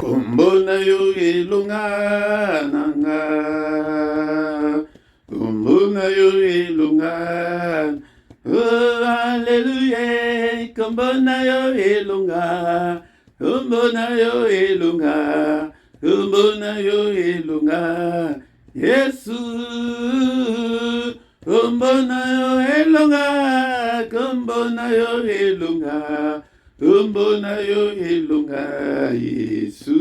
Kombo na yo elonga nanga, kombo na yo elonga. Oh, hallelujah, kombo na yo elonga, kombo na yo elonga, kombo na yo elonga. Yesu, kombo na yo elonga, kombo na yo elonga. Kombo na yo elonga Yesu,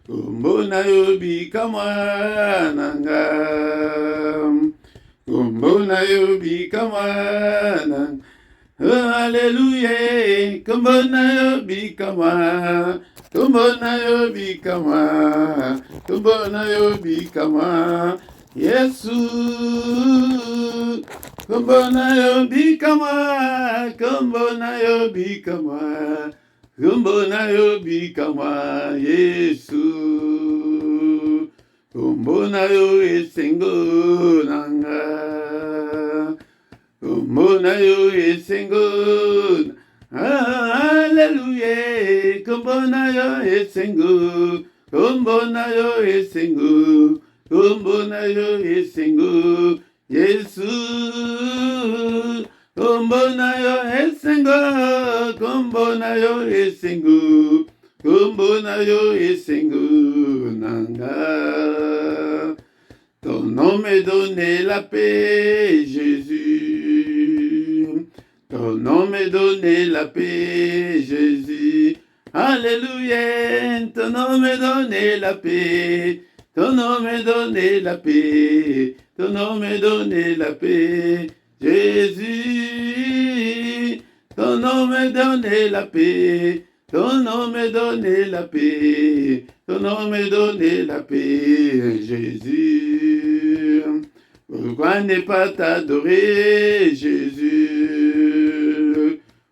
kombo na yo bikamwa nanga, kombo na yo bikamwa nanga. Oh, hallelujah, kombo na yo bikamwa, kombo na yo bikamwa, kombo na yo bikamwa. Yesu, kombo na yo bikamwa, kombo na yo bikamwa, kombo na yo bikamwa. Yesu, kombo na yo esengo nanga, kombo na yo esengo. Hallelujah, kombo na yo esengo, kombo na yo esengo. Kombo na yo esengo, Yesu. Kombo na yo esengo, kombo na yo esengo, kombo na yo esengo nanga. Ton nom me donné la paix, Jésus. Ton nom me donné la paix, Jésus. Alléluia, ton nom me donné la paix. Ton nom me donné la paix, ton nom me donné la paix, Jésus. Ton nom me donné la paix, ton nom me donné la paix, ton nom me donné la paix, Jésus. Pourquoi ne pas t'adorer, Jésus?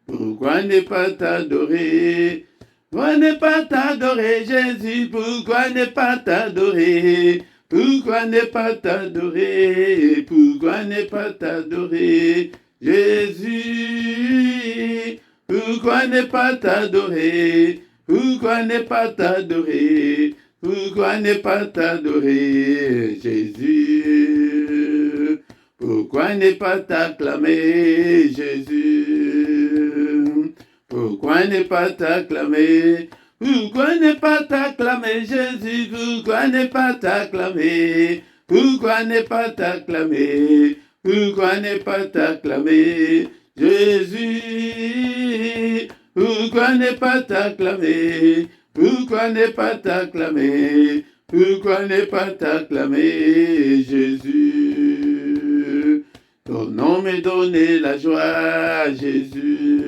Pourquoi ne pas t'adorer? Pourquoi ne pas t'adorer, Jésus? Pourquoi ne pas t'adorer? Pourquoi ne pas t'adorer? Pourquoi ne pas t'adorer, Jésus? Pourquoi ne pas t'adorer? Pourquoi ne pas t'adorer? Pourquoi ne pas t'adorer, Jésus? Pourquoi ne pas t'acclamer, Jésus? Pourquoi ne pas t'acclamer? Pourquoi ne pas t'acclamer, Jésus? Pourquoi ne pas t'acclamer? Pourquoi ne pas t'acclamer? Pourquoi ne pas t'acclamer, Jésus? Pourquoi ne pas t'acclamer? Pourquoi ne pas t'acclamer? Pourquoi ne pas t'acclamer, Jésus? Ton nom me donné la joie, Jésus.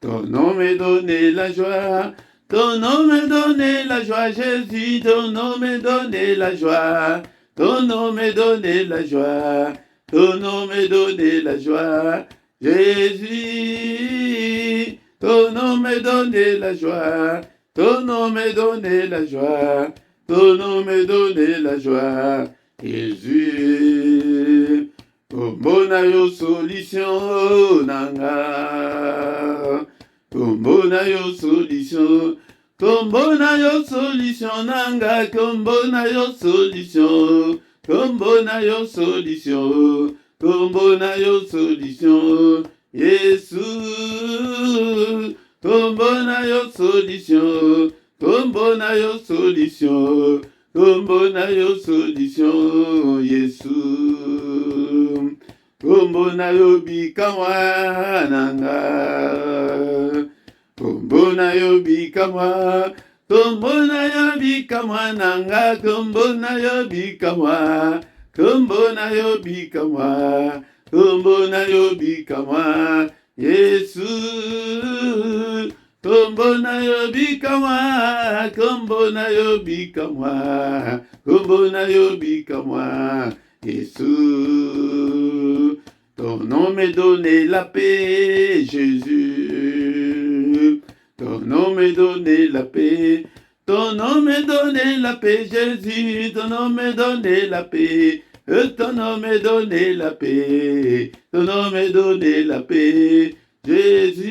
Ton nom me donné la joie. Ton nom me donné la joie, Jésus. Ton nom me donné la joie. Ton nom me donné la joie. Ton nom me donné la joie, Jésus. Ton nom me donné la joie. Ton nom me donné la joie. Ton nom me donné la joie, Jésus. Kombo na yo solution nanga, kombo na yo solution, kombo na yo solution nanga, kombo na yo solution, kombo na yo solution, kombo na yo solution, Yesu. Kombo na yo solution, kombo na yo solution, kombo na yo solution, Yesu. Kombo na yo bikamwa nanga, kombo na yo bikamwa, kombo na yo bikamwa nanga, kombo na yo bikamwa, kombo na yo bikamwa, kombo na yo bikamwa, Yesu. Kombo na yo bikamwa, kombo na yo bikamwa, kombo na yo bikamwa, Jésus. Ton nom me donné la paix, Jésus. Ton nom me donné la paix. Ton nom me donné la paix, Jésus. Ton nom me donné la paix. Ton nom me donné la paix. Ton nom me donné la paix, Jésus.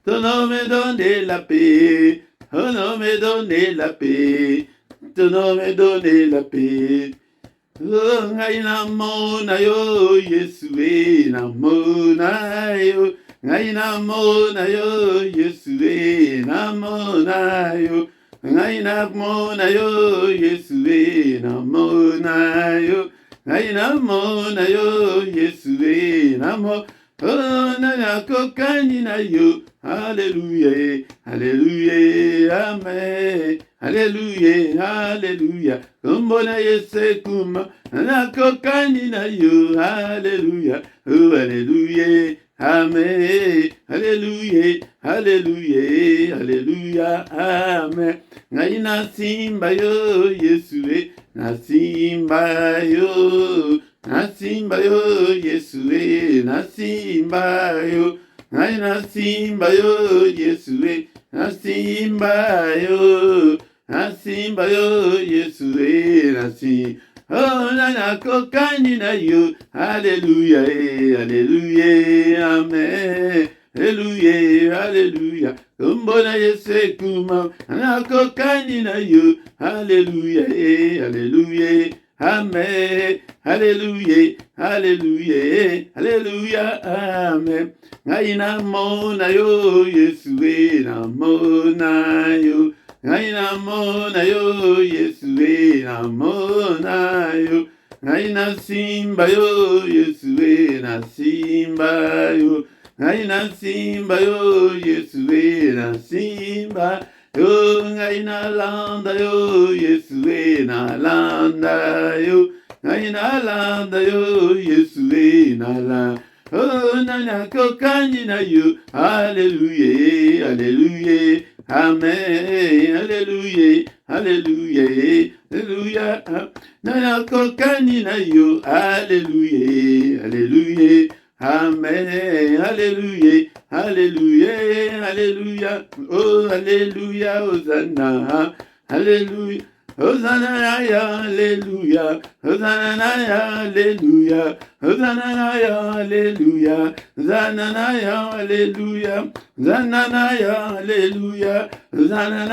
ton nom me donne la paix, ton nom me donne la paix, ton nom me donne la paix. Oh, ngai namona yo, Yesue, namona yo, ngai namona yo, Yesue, namona yo, ngai namona yo, Yesue, namona yo, ngai namona yo, Yesue, namona. Oh, nana kokani na yo, hallelujah, hallelujah, amen, hallelujah, hallelujah. Kumbona yese kuma, nana kokani na yo, hallelujah, oh, hallelujah, amen, hallelujah, hallelujah, hallelujah, amen. Ngai na simba yo, Yesue, na simba yo. Nasimba yo, Yesue, nasimba yo, ngai nasimba yo, Yesue, nasimba yo, nasimba yo, Yesue, nasimba. Oh, nana kokani na yo, hallelujah, hallelujah, amen, hallelujah, hallelujah. Kumbona yese kuma, nana kokani na yo, hallelujah, hallelujah. Amen, hallelujah, hallelujah, hallelujah, amen. Ngai namona yo, Yesue, namona yo. Ngai namona yo, Yesue, namona yo. Ngai nasimba yo, Yesue, nasimba yo. Ngai nasimba yo, Yesue, nasimba. Yo, ngai na landa yo, Yesue, na landa yo. Ngai na landa yo, Yesue, na landa. Oh, nana kokani na yo, hallelujah, hallelujah, amen, hallelujah, hallelujah, hallelujah. Nana kokani na yo, hallelujah, hallelujah. Amen, hallelujah, hallelujah, hallelujah, oh, hallelujah, Hosanna, hallelujah, Hosanna, hallelujah, Hosanna, hallelujah, Hosanna, hallelujah, Hosanna, hallelujah, Hosanna, hallelujah, Hosanna,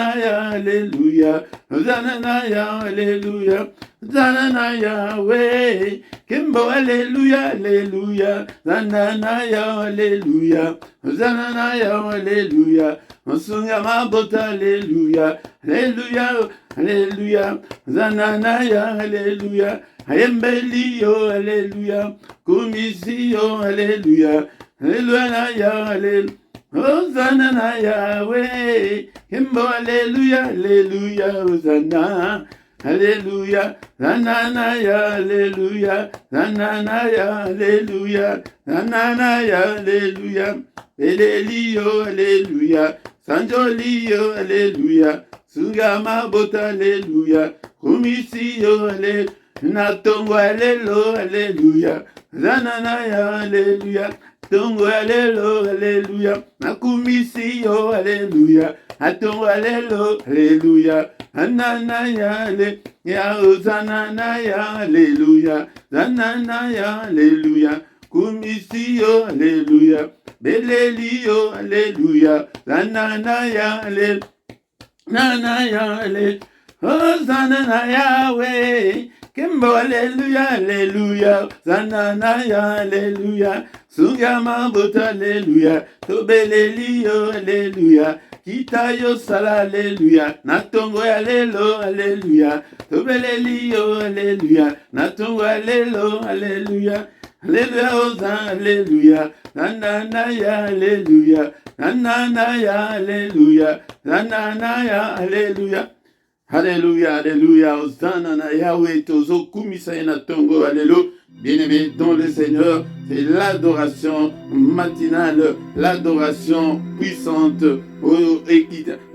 hallelujah, Hosanna, hallelujah. Zanana Yahweh, Kimbo, hallelujah, hallelujah, Zanana Yahweh, hallelujah, Zanana Yahweh, hallelujah, Osunga Mabota, hallelujah, hallelujah, hallelujah, Zanana Yahweh, hallelujah, Ayembelio, hallelujah, Kumisio, hallelujah, hallelujah, hallelujah. Hosanna Yahweh, Kimbo, hallelujah, hallelujah, Hosanna. Hallelujah, Zanana ya, hallelujah, Zanana ya, hallelujah, Zanana ya, hallelujah, Elelio, hallelujah, Sanjolio, hallelujah, Sugama bota, hallelujah, Kumisio, hallelujah, Natongo, hallelujah, Zanana ya, hallelujah, Tongo, hallelujah, Nakumisio, hallelujah, Atongo, hallelujah, Anana ya le ya Hosanna ya hallelujah, Zanana ya hallelujah, Kumisio hallelujah, Belelio hallelujah, Zanana ya hallelujah, Nana ya hallelujah, Hosanna Yahweh, Kimbo hallelujah, hallelujah, Zanana ya hallelujah, Sungama bota hallelujah, Tobelelio hallelujah, Kitayo sala hallelujah, Natongo hallelujah, hallelujah, Tobelelio hallelujah, Natongo hallelujah, hallelujah, hallelujah, Hosanna hallelujah, Zanana ya hallelujah, Zanana ya hallelujah, Zanana ya hallelujah. Alléluia, alléluia, Hosanna na Yahweh, tozo kumisa na tongo, alléluia. Bien-aimé dans le Seigneur, c'est l'adoration matinale, l'adoration puissante,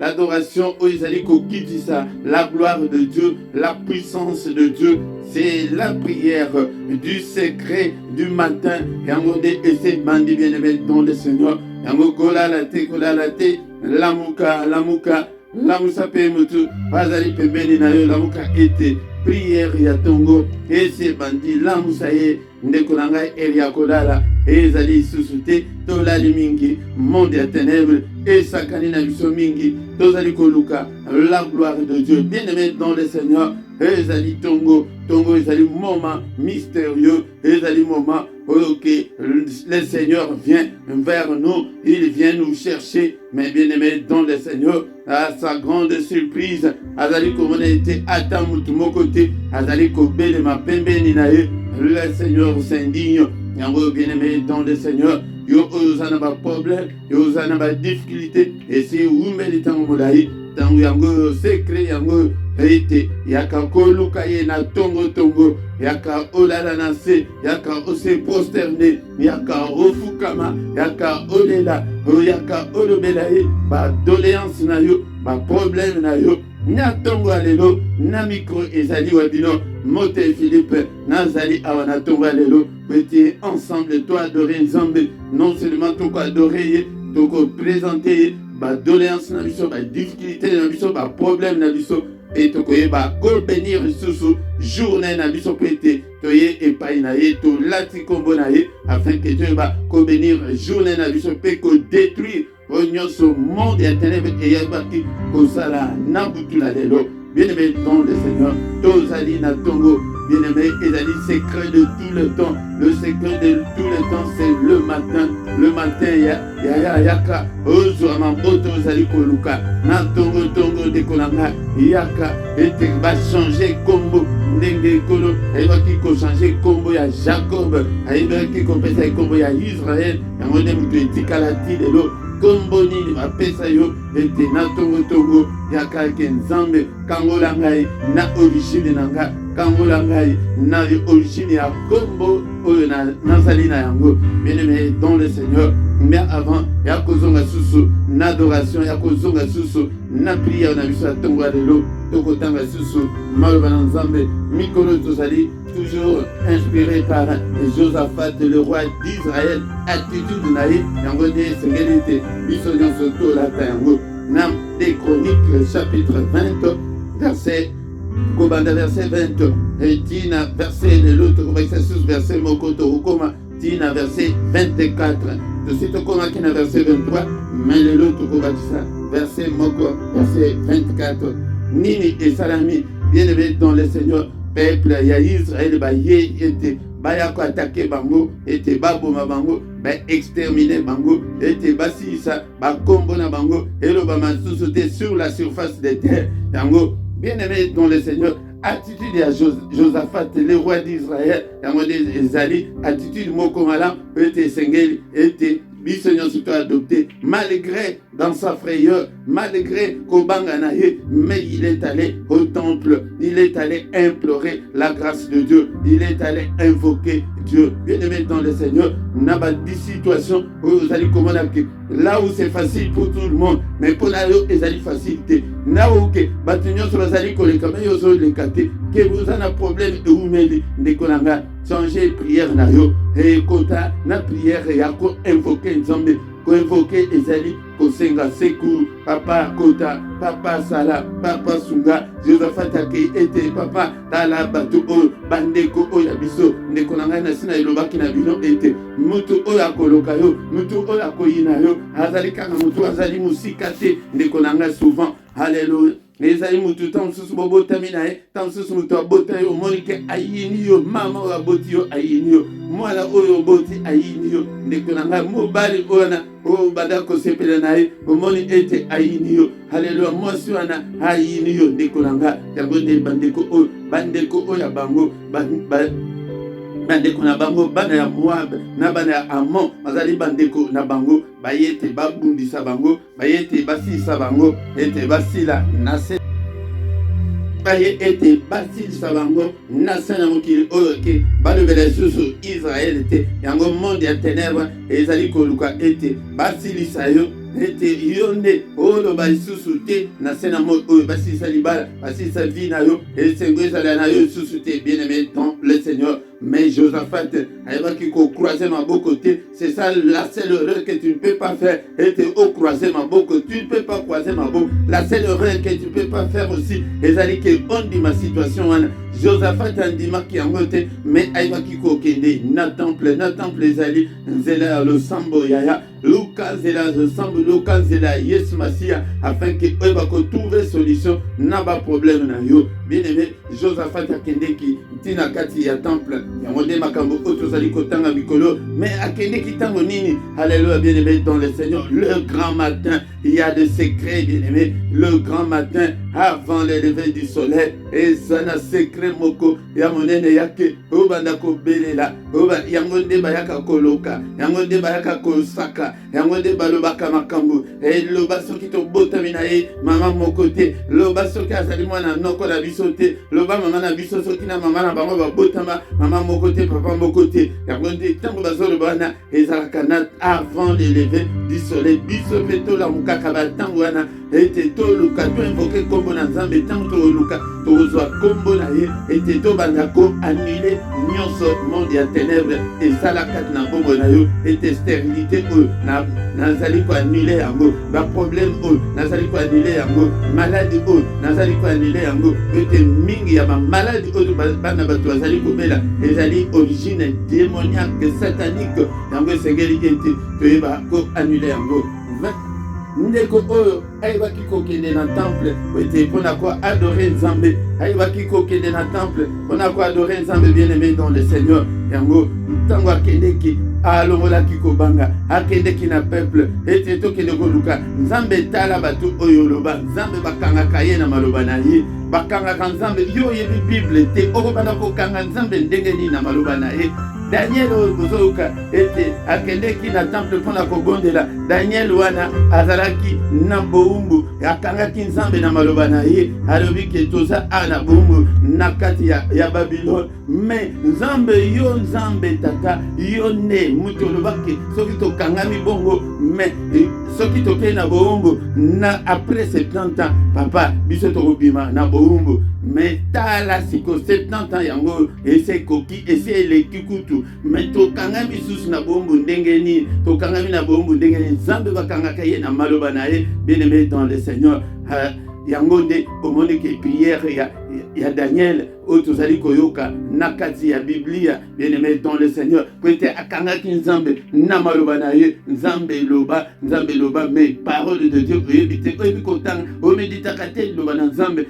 l'adoration au Isaliko Kitisa, la gloire de Dieu, la puissance de Dieu, c'est la prière du secret du matin. Yango de ese bandi bien-aimé dans le Seigneur, yango kola la te, lamuka, lamusape mutu, bazali pembeni na yo, lamuka ete, prière ya tongo, ese bandi, lamusaye, ndeko na ngai Elia Kodala, ezali lisusu te tolali mingi monde ya ténèbre esakani na biso mingi tozali koluka la gloire de Dieu. Bien-aimé dans le Seigneur, ezali tongo ezali moment mystérieux, ezali moment que le Seigneur vient vers nous, il vient nous chercher, mais bien-aimé dans le Seigneur, à sa grande surprise, azali komona été ata mutu moko te, azali kobele mapembe ninaye, le Seigneur s'indigne. Yango bien-aimé dans le Seigneur, yo ozana ba problème, yo ozana ba difficulté, et si vous méritez en molai, tango yango secret yango ete yaka koluka ye na tongo yaka olala na se yaka ose prosterné yaka ofukama yaka olela yaka olobela ye ba doléance na yo ba problème na yo na tongo alelo na micro ezali wabino mote Philippe nazali awa na tongo alelo petit ensemble toi adorer Nzambe non seulement toko adorer toko présenter ba doléance na biso ba difficulté na biso ba problème na biso et tokoye ba ko bénir susu journée na biso pété toye epai na ye to lati kombo na ye afin que Dieu ba ko bénir journée na biso pe ko détruire onyoso monde ya ténèbres et yabaki ko sala na butula lelo. Bien-aimé dans le Seigneur, tozali na tongo, bien-aimé, ezali secret de tout le temps. Le secret de tout le temps, c'est le matin. Le matin, yaka, ozwama moto ozali koluka, na tongo de kolanga, yaka, ete va changer combo, ndenge kolo, ayebaki ko changer combo ya Jacob, ayebaki ko pesa combo ya Israël, yango nde mutu etikala ti lelo. Kombo nini bapesa yo ete na tongo yaka ke Nzambe kangola ngai na origine na nga kangola ngai na origine ya kombo oyo nazali na yango. Bien-aimé dans le Seigneur, mais avant ya kozonga susu na adoration ya kozonga susu na prière na biso ya tongo ya lelo tokotanga susu maloba na Nzambe mikolo tozali toujours inspiré par Josaphat, le roi d'Israël. Attitude naïe, yango de sengelite, biso nyonso to la tango. Nam des Chroniques, chapitre 20, verset kobanda verset 20, et tina verset de l'autre, verset mokoto ukoma, tina verset 24. Tout de suite koma kina verset 23, mais le l'autre kobatisa verset moko, verset 24. Nini et salami, bien-aimé dans le Seigneur. Peuple ya Israël ba ye ete ba ya ko attaquer bango ete ba boma bango ba exterminer bango ete ba sisa ba kombo na bango elo ba masusu te sur la surface des terres yango. Bien-aimé dans le Seigneur, attitude ya Josaphat le roi d'Israël yango des ezali attitude moko malam ete sengeli ete biso nyonso to adopté malgré dans sa frayeur, malgré kobanga na ye, mais il est allé au temple, il est allé implorer la grâce de Dieu, il est allé invoquer Dieu. Bien-aimé dans le Seigneur, n'a pas de situation où vous allez commander là où c'est facile pour tout le monde, mais pour la où c'est facilité. Là où que batunyo sur les koleka mais yo so le kate que vous en a problème et vous mêlez de konanga changer prière na yo et kota na prière ya ko invoquer Nzambe ko invoquer ezali ko senga secours papa kota papa sala papa sunga Josaphat ake ete papa tala batu o bandeko o ya biso ne konanga na sina elobaki na bino ete mutu o ya koloka yo mutu o ya koyina yo azali kanga mutu azali musika te ne konanga souvent. Alléluia. Les amis, mutu tant sous bobo taminae, tant sous mutu abota yo monike ayini yo mama wa boti yo ayini yo mwala oyo boti ayini yo nekonanga mobali ona o badako sepele nae omoni ete ayini yo. Alléluia. Mwasi wana ayini yo nekonanga yango de bandeko o ya bango bandeko na bango bana ya Moab na bana ya Amon bazali bandeko na bango bayete babundisa bango bayete basisa bango ete basila na se baye ete basilisa bango na se na mokili oyo ke balobela susu Israël te yango monde ya ténèbres ezali koluka ete basilisa yo ete yonde oloba lisusu te na se na moko oyo basilisa libala basilisa vi na yo esengo ezala na yo lisusu te. Bien-aimé dans le Seigneur, mais Josaphat ayebaki ko croiser maboko te. C'est ça la seule erreur que tu ne peux pas faire, ete au croiser maboko, tu ne peux pas croiser maboko. La seule erreur que tu ne peux pas faire aussi ezali ke on dit ma situation wana Josaphat andimaki yango te, mais ayebaki kokende na temple ezali nzela le sambo yaya luka nzela le sambo luka nzela Yesu Masia, afin que oyeba trouver solution na ba problème na yo. Bien aimé, Josaphat akendeki ntina kati ya temple yango nde makambo oyo tozali kotanga mikolo, mais akendeki ntango nini? Alléluia, bien aimé dans le Seigneur. Le grand matin, il y a des secrets, bien aimé. Le grand matin, avant le lever du soleil, et ça na secret moko ya monene yake obanda ko belela oba yango nde bayaka koloka yango nde bayaka kosaka yango nde balobaka makambo e loba soki to botami na ye mama moko te, loba soki azali mwana noko na biso te, loba mama na biso soki na mama na bango babotama mama moko te papa moko te, yango nde ntango bazoloba wana ezalaka na avant le lever du soleil. Biso mpe tolamukaka bantango wana ete toluka toinvoke kombo na Nzambe, ntango toluka tozwa kombo na ye ete tobanda ko annule nyonso monde ya ténèbre esalaka na bongo na yo, ete stérilité oyo nazali ko annule yango, baproblème oyo nazali ko annule yango, maladie oyo nazali ko annule yango, ete mingi ya bamaladi oyo bana bato bazali kobela ezali origine démoniaque satanique, yango esengeli ete toyeba ko annule yango. Ndeko oyo ayebaki kokende na temple ete mpona ko adorer Nzambe, ayebaki kokende na temple mpona ko adorer Nzambe, bien aimé dans le Seigneur. Yango ntango akendeki alongolaki kobanga akendeki na peuple ete tokende koluka Nzambe tala bato oyo loba Nzambe bakangaka ye na maloba na ye, bakangaka Nzambe yo yebi Bible te okobanda kokanga Nzambe ndenge nini na maloba na ye. Daniel ozoyoka ete akendeki na temple mpona kobondela, Daniel wana azalaki na boumbu akangaki Nzambe na maloba na ye, alobi ke toza na boumbu na kati ya Babylone, mais Nzambe yo Nzambe tata yo ne mutu olobaki soki tokangami bongo, mais soki tokei na boumbu na après 70 ans papa biso tokobima na boumbu, mais tala siko 70 ans yango ese koki ese eleki kutu, mais tokangami susu na boumbu ndenge nini, tokangami na boumbu ndenge nini, Nzambe bakangaka ye na maloba na ye. Bien aimé dans le Seigneur, yango nde omoni ke prière ya Daniel oyo tozali koyoka na kati ya Biblia, bien aimé dans le Seigneur, po ete akangaki Nzambe na maloba na ye. Nzambe loba, mais parole de Dieu oyebi te, oyebi kotanga omeditaka te loba na Nzambe,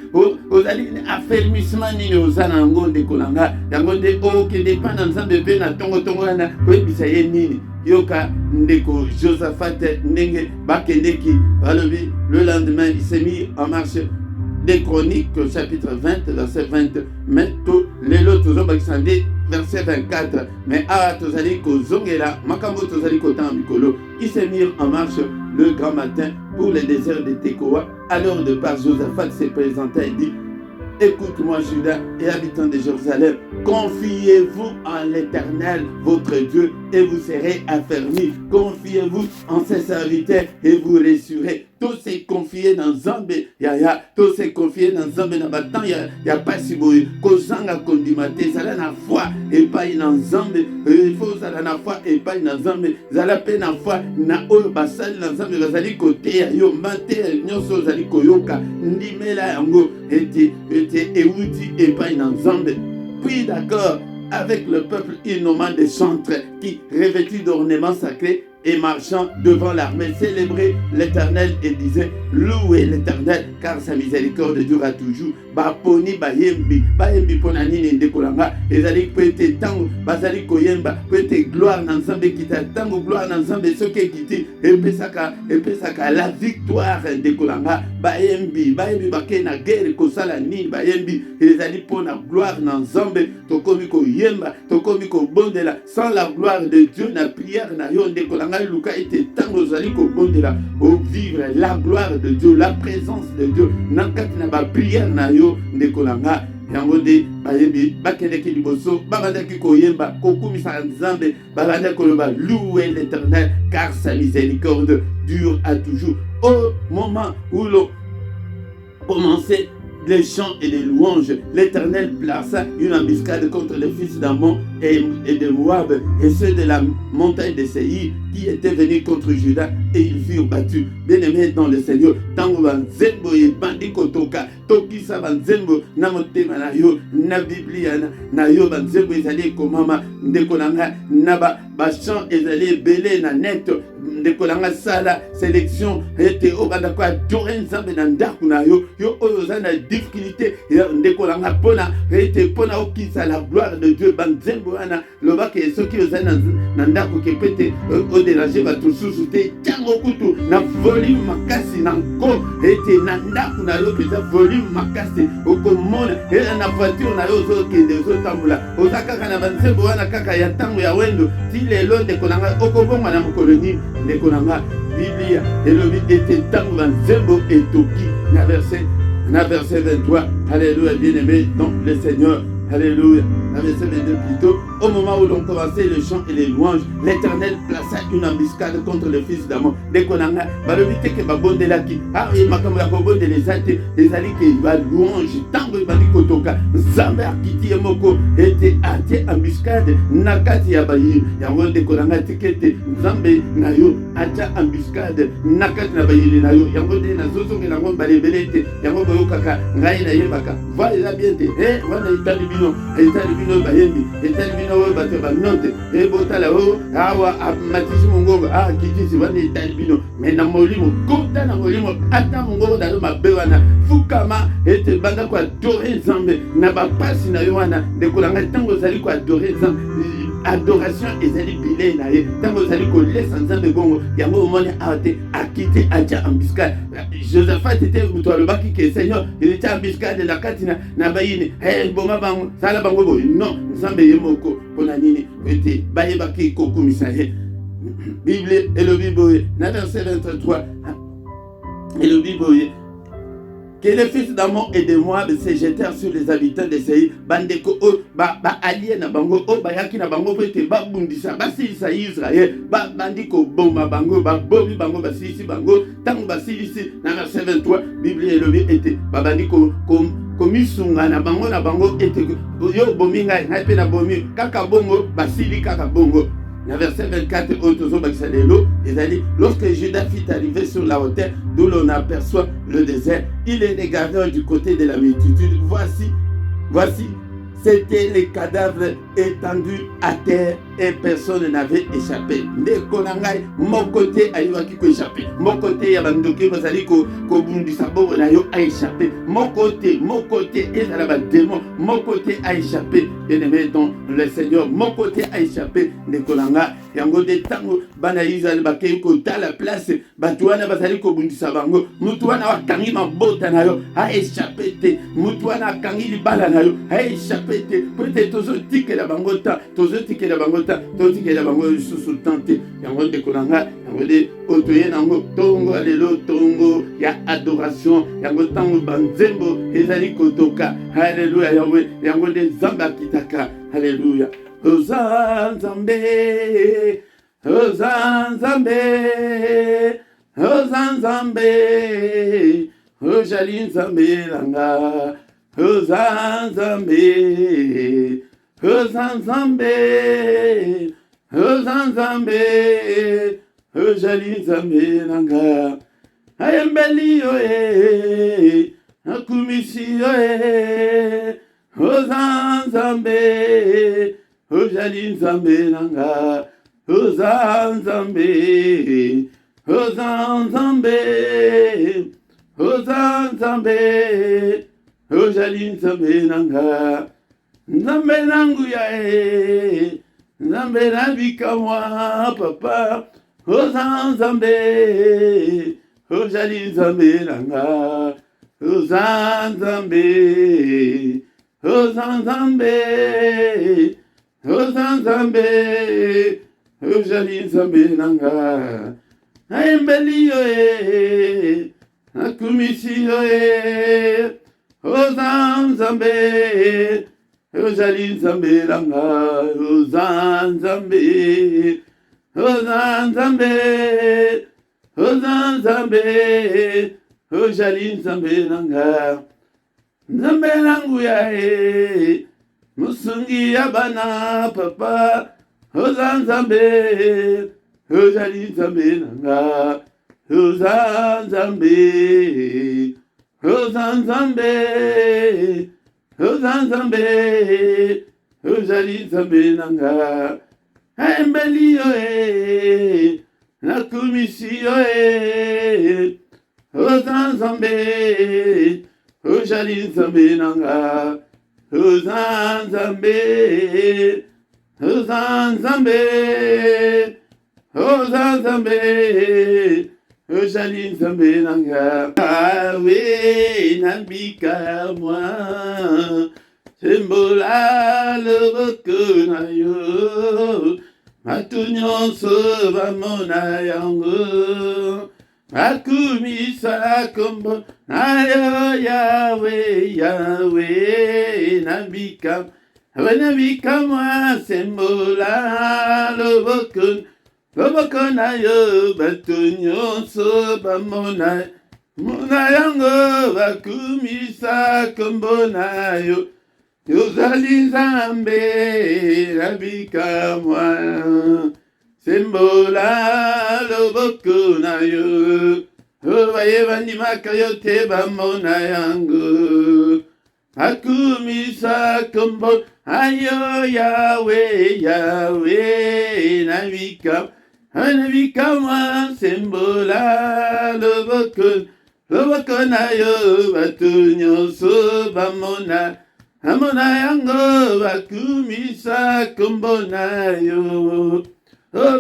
ozali affermissement nini oza na yango ndeko na nga, yango nde okende pa na Nzambe mpe na tongo wana oyebisa ye nini. Yoka ndeko Josaphat ndenge bakendeki balobi, le lendemain il s'est mis en marche. Des Chroniques chapitre 20 verset 20, mais tout les lots toujours bakisande verset 24, mais à tozali kozongela makambo tozali kotan mikolo. Il s'est mis en marche le grand matin pour le désert de Tekoa. Alors de part Josaphat s'est présenté et dit: écoute-moi Judas et habitants de Jérusalem, confiez-vous en l'Éternel votre Dieu et vous serez affermis. Confiez-vous en ses serviteurs et vous réussirez. Tous se confier dans Nzambe yaya, tous se confier dans Nzambe na batan ya pasi boye kozanga kondimate zala na foi epai na Nzambe, il faut zala na foi epai na Nzambe, zala pe na foi na oyo basali na Nzambe bazali koteya yo mate nyonso zali koyoka ndimela yango ete euti epai na Nzambe. Puis d'accord avec le peuple innommant des chantres qui revêtus d'ornements sacrés et marchant devant l'armée célébrait l'Éternel et disait: louez l'Éternel car sa miséricorde durera toujours. Baponi bayembi pona nini ndekolanga ezali pete tango bazali koyemba pete gloire na Nzambe kita tango gloire na Nzambe soki kiti epesaka la victoire ndekolanga bayembi bake na guerre kosala nini bayembi ezali pona gloire na Nzambe tokomi koyemba tokomi kobondela sans la gloire de Dieu na prière na yo ndekolanga luka ete tango zali kobondela au vivre la gloire de Dieu, la présence de Dieu nakati na ba prière na yo ndekolanga yango nde bayebi bakendeki liboso babandaki koyemba kokumisa Nzambe babandaki koloba louer l'Éternel car sa miséricorde dure à toujours. Au moment où l'on commençait les chants et les louanges. L'Éternel plaça une embuscade contre les fils d'Ammon et de Moab et ceux de la montagne de Séir qui étaient venus contre Juda et ils furent battus. Bien-aimés dans le Seigneur, tango banzembo et bandi kotoka tokisa banzembo na motema na yo na Biblia na yo banzembo ezali komama ndeko nanga na ba chant ezali belé na net ndeko nanga sala sélection ete obanda ko adorer nzambe na ndako na yo yo oyo za na difficulté ndeko nanga pona ete pona okisa la gloire de Dieu banzembo wana lobaka soki oza na ndako ke pete o déranger bato susu te tango kutu na volume makasi na nko ete na ndako na yo peza volume makasi okomona na voiture na yo ozokende ozotambola oza kaka na banzembo wana kaka ya ntango ya wendo ti lelo ndeko nanga okobongwa na mokolo nini ndeko nanga Biblia elobi ete ntango banzembo etoki na verset 23. Alléluia, bien-aimé dans le Seigneur. Alléluia. Verset 22 plutôt. Au moment où l'on commençait les chants et les louanges, l'Éternel plaça une embuscade contre les fils d'Ammon. Dès qu'on a balobité que babonde là qui a et makambo ya kobonde les athées les ali que va louange tango bali kotoka nzambe akiti moko était athée embuscade nakati ya bayi ya wonde konanga tikete nzambe na yo acha embuscade nakati na bayi na yo ya wonde na zozo ngela ngomba lebelete ya ngomba yokaka ngai na yebaka voilà bien te wana itali bino bayembi itali bino we bato banote botala o awa matisi mongongo kitisi wana itali bino mais na molimo kota na molimo ata mongongo dalo mabe wana fukama ete banda ko adorer nzambe na bapasi na yo wana ndekolanga ntango ozali ko adorer nzambe adoration ezali bilei na ye ntango ozali kolesa nzambe bongo yango omoni ate akite atia embuscade. Josaphat ete moto alobaki ke Seigneur etia embuscade na kati na bayini boma bango sala bango boye non nzambe ye moko mpona nini ete bayebaki kokumisa ye. Bible elobi boye na verset 23 elobi boye que les fils d'Ammon et de Moab se jetèrent sur les habitants de Séir, bandeko alliés na bango bayaki na bango pete babundisa basilisa Israël bandiko bomba bango bobi bango basilisi bango tango basilisi na verset 23 Bible elobi ete bandiko komisunga na bango ete yo bomi ngai pe na bomi kaka bongo basili kaka bongo. Na verset 24, lorsque Judas fut arrivé sur la hauteur d'où l'on aperçoit le désert, il est regardé du côté de la multitude. Voici, c'était les cadavres étendus à terre et personne n'avait échappé. Ndekonangai, mon côté a échappé. Mon côté, ya bandoki bazali ko bundisa bo na yo a échappé. Mon côté, et la démon, mon côté a échappé. Bien-aimé dans le Seigneur, mon côté a échappé. Ndekonanga, yango de tango bana Israël bakei ko ta la place, batuana bazali ko bundisa bango. Mutuana wakangi mabota na yo a échappé te. Mutuana kangi libala na yo a échappé. Peut-être tozotike la bangota tozotike la bango susu tante yango de kolanga yango de otoye nango tongo alelo tongo ya adoration yango tango banzembo ezali kotoka. Haleluya yango de zamba kitaka. Haleluya ozanzambe ojali nzambe langa Ozanzambe, ojali nzambe nanga, ayembeli yo akumisi yo ozanzambe, ojali nzambe nanga, ozanzambe, ojali nzambe nanga, nzambe nangu ya nzambe nabika mwa papa, ozanzambe, ojali nzambe nanga, ozanzambe, ojali nzambe nanga, ayembeli yo akumisi yo ozanzambe, ojali nzambe langa, ozanzambe, ojali nzambe langa. nzambe nangu ya e musungi ya bana papa oza nzambe ozali nzambe nanga oza nzambe oza nzambe oza nzambe ozali nzambe nanga embeli yo e nakumisi yo e oza nzambe ozali nzambe nanga oza nzambe oza nzambe oza nzambe ozali nzambe nanga awe nabika mwa sembola loboko na yo bato nyonso bamona yango bakumisa kombo na yo yawe yawe nabika mwa sembola loboko na yo bato nyonso bamona yango bakumisa kombo na yo ozali nzambe nabika mwa sembola loboko na yo baye bandimaka yo te bamona yango bakumisa kombo ayo yawe yawe nabika mwa sembola loboko na yo bato nyonso bamona yango bakumisa kombo na yo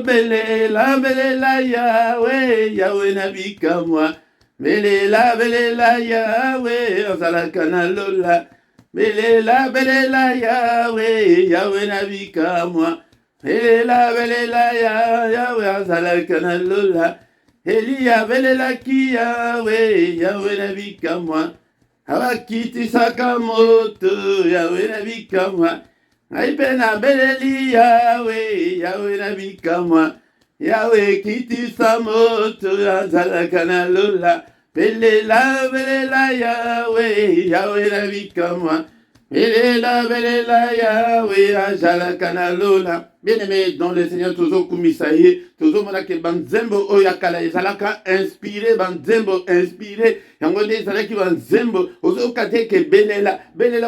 belela yawe nabika mwa belela yawe ozalaka na lola belela yawe nabika mwa belela yawe azalaka na lola Eliya belelaki yawe nabika mwa abakitisaka moto yawe nabika mwa ngai mpe nabeleli yawe nabika mwa yawe kitisa moto azalaka na lola belela yawe nabika mwa belela yawe azalaka na lola. Bien-aimé dans le Seigneur, toujours kumisaye, toujours monake banzembo oyakala ezalaka inspiré, banzembo inspiré, yango nde ezalaki banzembo ozokate ke belela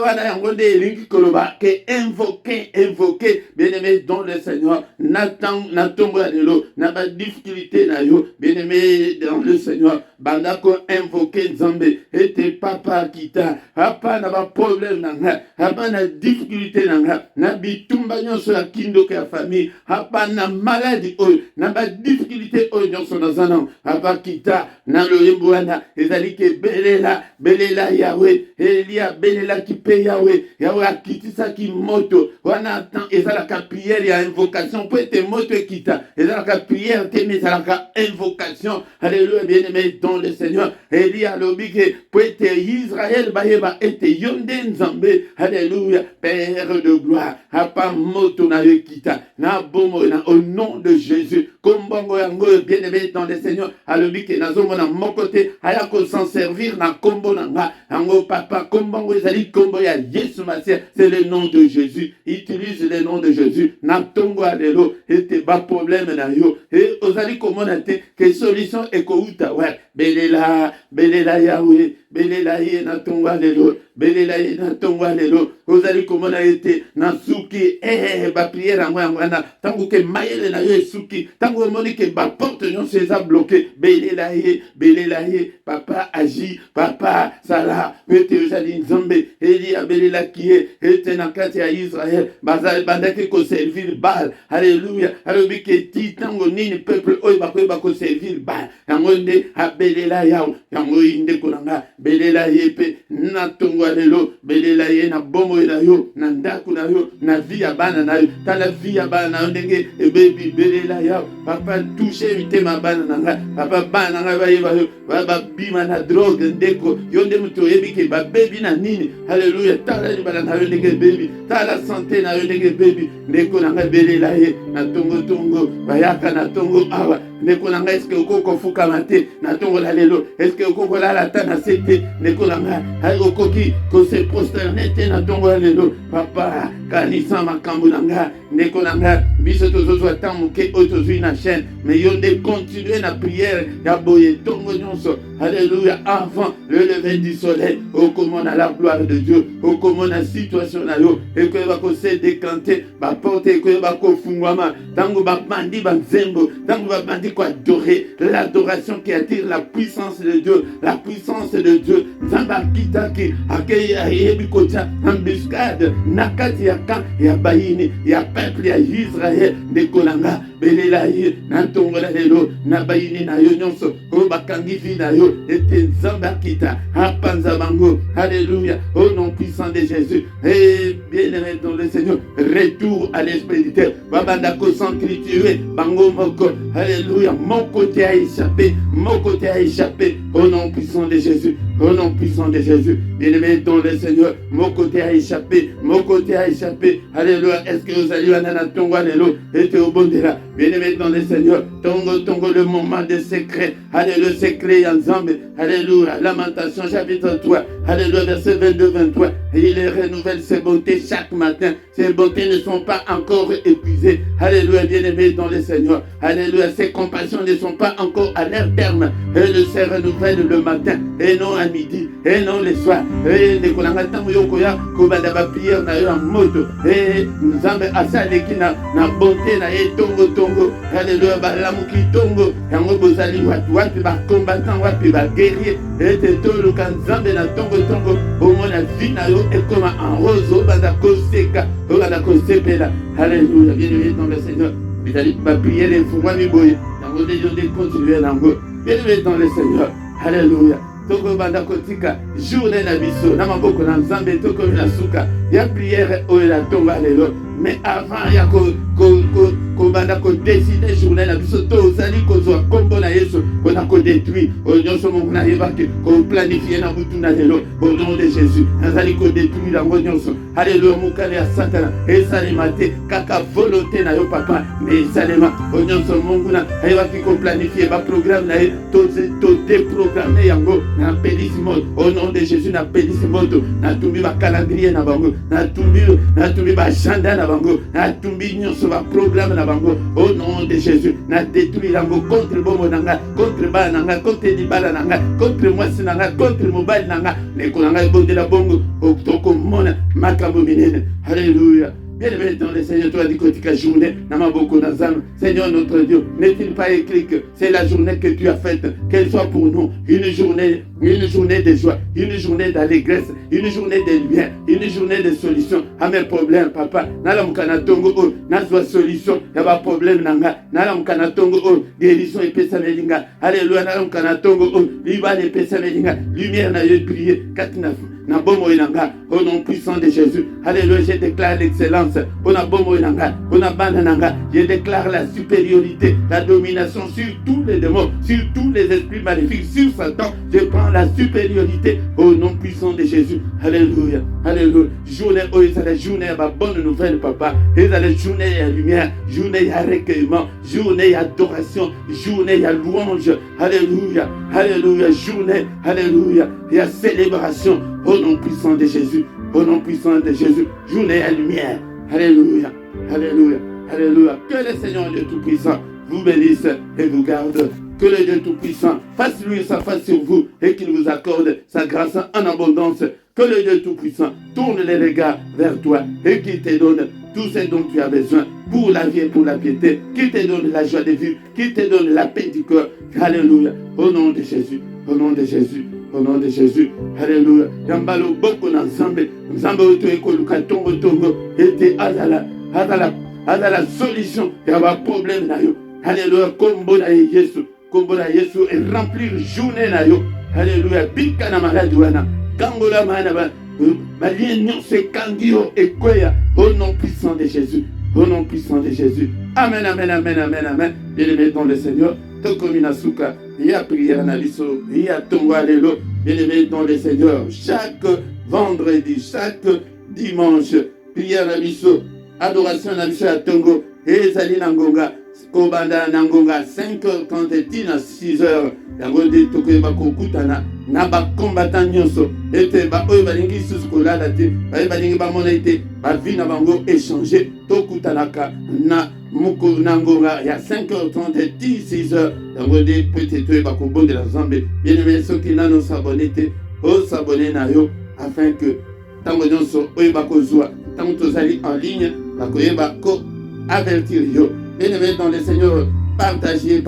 wana yango nde elingi koloba ke invoquer, bien-aimé dans le Seigneur, natongo ya lelo na ba difficulté na yo, bien-aimé dans le Seigneur, bandako invoquer Nzambe ete papa kita hapa na ba problème nanga, hapa na difficulté nanga, na bitumba nyonso ya kindoka ya famille, hapa na maladie oyo, na ba difficulté oyo nyonso nazana, hapa kita na loyembo wana ezali ke belela yawe, Elia belela ki pe yawe akitisa ki moto wana tan ezalaka prière ya invocation po ete moto ekita ezalaka prière te mais ezalaka invocation. Alléluia, bien-aimé dans le Seigneur. Elia lobi ke po ete Israël bayeba ete yonde Nzambe. Alléluia, Père de gloire, hapa moto na ekita na bomo na au nom de Jésus. Kombongo yango bien-aimé dans le Seigneur. Alobi ke nazomona mokote aya ko s'en servir na kombo nanga yango papa kombongo ezali kombo ya Yesu Masia, c'est le nom de Jésus. Utilise le nom de Jésus na tongo alelo ete ba problème na yo et ozali komona te ke solution ekouta wa belela yawe belela ye na tongo alelo belela ye na tongo alelo ozali komona ete na suki ba prière yango na tango ke mayele na yo suki tango moni ke ba porte nyonso eza bloqué belela ye papa agi papa sala ete ozali Nzambe Elia belela kiye ete na kati ya Israël bazali bandaki ko servir Baal. Alléluia, alobi ke ti tango nini peuple oyo bakoyeba ko servir Baal yango nde abelela yawo yango inde konanga belela ye pe na tongo lelo belela ye na bomo na yo na ndako na yo na vie ya bana na yo tala vie ya bana na yo ndenge ebebi belela yawo papa touche mitema bana nanga papa bana nanga bayeba yo babima na drogue ndeko yo nde muto yebi ke babebi na nini. Alléluia, tala libala na yo ndenge bebi tala santé na yo ndenge bebi ndeko nanga belela ye na tongo bayaka na tongo awa nekolanga est-ce que okoko fukama te na ntongo na lelo est-ce que okoko lala ata na se te nekolanga okoki kose prosterne te na ntongo ya lelo papa kanisa makambo na nga ndeko na nga biso tozozwa ntan moke oyo tozwi na chaîne mais yo nde continue na prière ya boye ntongo nyonso alléluia avant le lever du soleil okomona la gloire de Dieu okomona situation na yo ekoyeba kose décanter baporte ekoyeba kofungwama ntango babandi banzembo ntango babandi koadorer l'adoration qui attire la puissance de Dieu nzambe akitaki ayebi kotia embuscade na kati ya camp ya bayini ya peuple ya Israël ndeko na nga belela ye na ntongo na lelo na bayini na yo nyonso oyo bakangi vi na yo ete nzambe akita apanza bango alléluia au nom puissant de Jésus et bien-aimé dans le Seigneur retour à l'esprit du terre babanda kosentrituer bango moko alléluia mon côté a échappé au nom puissant de Jésus au nom puissant de Jésus bien-aimé dans le Seigneur mon côté a échappé alléluia est-ce que vous allez à tongo lelo ete obondela bien-aimé dans le Seigneur tongo le moment de secret alléluia le secret ya nzambe alléluia Lamentation chapitre 3 alléluia verset 22-23 et il renouvelle ses bontés chaque matin ses bontés ne sont pas encore épuisées alléluia bien-aimé dans le Seigneur alléluia ses compassions ne sont pas encore à leur terme et le se renouvelle le matin et non à midi et non le soir et nekolanga ntango yokoya kobanda bapriere na yo ya moto et nzambe asaleki na bonté na ye tongo alléluia balamuki tongo yango bozali wapi bacombattant wapi baguerrier ete toluka nzambe na tongo omona vi na yo ekoma en rose obanda koseka obanda kosepela alléluia bien-aimé dans le Seigneur bizali bapriere efungwami boye yango nde yo nde continue nango bien-aimé dans le Seigneur alléluia toko banda kotika journée na biso na maboko na nzambe tokomi na suka ya prière oyo na tonga lelo mais avant ya kobanda kodeside journée na biso tozali kozwa kombo na Yesu mpona kodétruire oyo nyonso mongo nayebaki koplanifie na butu na lelo au nom de Jésus nazali kodétruire yango nyonso alléluia mokale ya satana esalema te kaka volonté na yo papa mais esalema oyo nyonso mongo nayebaki koplanifie baprogramme na ye todéprogramme yango na pelisi moto au nom de Jésus na pelisi moto natumbi bacalendrier na bango natumbi baagenda na bango natumbi nyonso baprogramme na bango au nom de Jésus na détruire yango contre bomo nanga contre bana nanga contre libala nanga contre mwasi nanga contre mobali nanga neko nanga ebondela bongo tokomona makambo minene alléluia. Bien-aimé dans le Seigneur, toi, dikotika journée, namaboko nazam. Seigneur notre Dieu, n'est-il pas écrit que c'est la journée que tu as faite, qu'elle soit pour nous une journée de joie, une journée d'allégresse, une journée de lumière, une journée de solution à mes problèmes, papa. Nalamukana tongo o, nazwa solution, yaba problème nanga. Nalamukana tongo o, guérison et pesa melinga. Alléluia, nalamukana tongo o, libane et pesa melinga. Lumière na yo prier, katina. Au nom puissant de Jésus, alléluia, je déclare l'excellence. Je déclare la supériorité, la domination sur tous les démons, sur tous les esprits maléfiques, sur Satan. Je prends la supériorité au nom puissant de Jésus. Alléluia, alléluia. Journée, oh, c'est la journée, ma bonne nouvelle, papa. Et c'est la journée à lumière, journée à recueillement, journée à adoration, journée à louange. Alléluia, alléluia, journée, alléluia, et à célébration. Au nom puissant de Jésus, au nom puissant de Jésus, journée à lumière. Alléluia, alléluia, alléluia. Que le Seigneur Dieu Tout-Puissant vous bénisse et vous garde. Que le Dieu Tout-Puissant fasse lui sa face sur vous et qu'il vous accorde sa grâce en abondance. Que le Dieu Tout-Puissant tourne les regards vers toi et qu'il te donne tout ce dont tu as besoin pour la vie et pour la piété. Qu'il te donne la joie de vivre, qu'il te donne la paix du cœur. Alléluia. Au nom de Jésus, au nom de Jésus. Au nom de Jésus, alléluia. Yambalo boko na nzambe, nzambe oto ekoluka tongo ete azala solution ya ba problème na yo. Alléluia, kombo na Yesu et remplir journée na yo. Alléluia, bika na maladi wana. Kangola mana ba lien nyonso ekangio ekweya au nom puissant de Jésus. Au nom puissant de Jésus. Amen, amen, amen, amen, amen. Bien-aimé dans le Seigneur, tokomi na suka. Il y a prière na biso, il y a tongo allélo, bien-aimé dans le Seigneur. Chaque vendredi, chaque dimanche, prière na biso, adoration na biso à tongo, ezali na ngonga kobanda na ngonga 5h30 tina 6h yango nde tokoyeba kokutana na bakombatant nyonso ete baoyo balingi lisusu kolala te baye balingi bamona ete bavi na bango échange tokutanaka na ngonga ya 5h30 ti 6h yango nde pete toyeba kobondela Nzambe bien-aimé soki nano sabone te osabone na yo afin que ntango nyonso oyo bakozwa ntango tozali en ligne bakoyeba ko avertir yo. Bien-aimé dans le Seigneur, partagez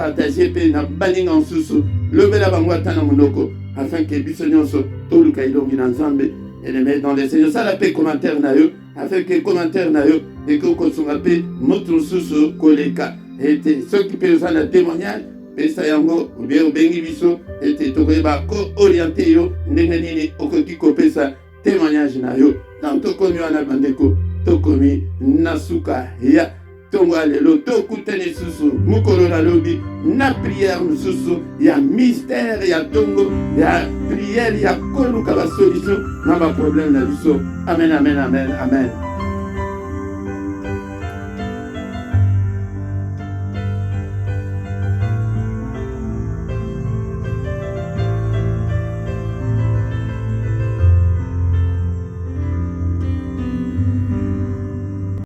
pe na baninga nsusu lobela bango ata na monoko afin que biso nyonso toluka ilongi na Nzambe. Bien-aimé dans le Seigneur, sala pe commentaire na yo afin que commentaire na yo eko kosunga pe motu nsusu koleka ete soki pe oza na témoignage pesa yango bien obengi biso ete tokoyeba ko orienter yo ndenge nini okoki kopesa témoignage na yo. Donc tokomi wana bandeko tokomi na suka ya tongo alelo tokutani susu mukolo na lobi na prière mususu ya mystère ya tongo ya prière ya koluka ba solution na ba problème na biso. Amen, amen, amen, amen.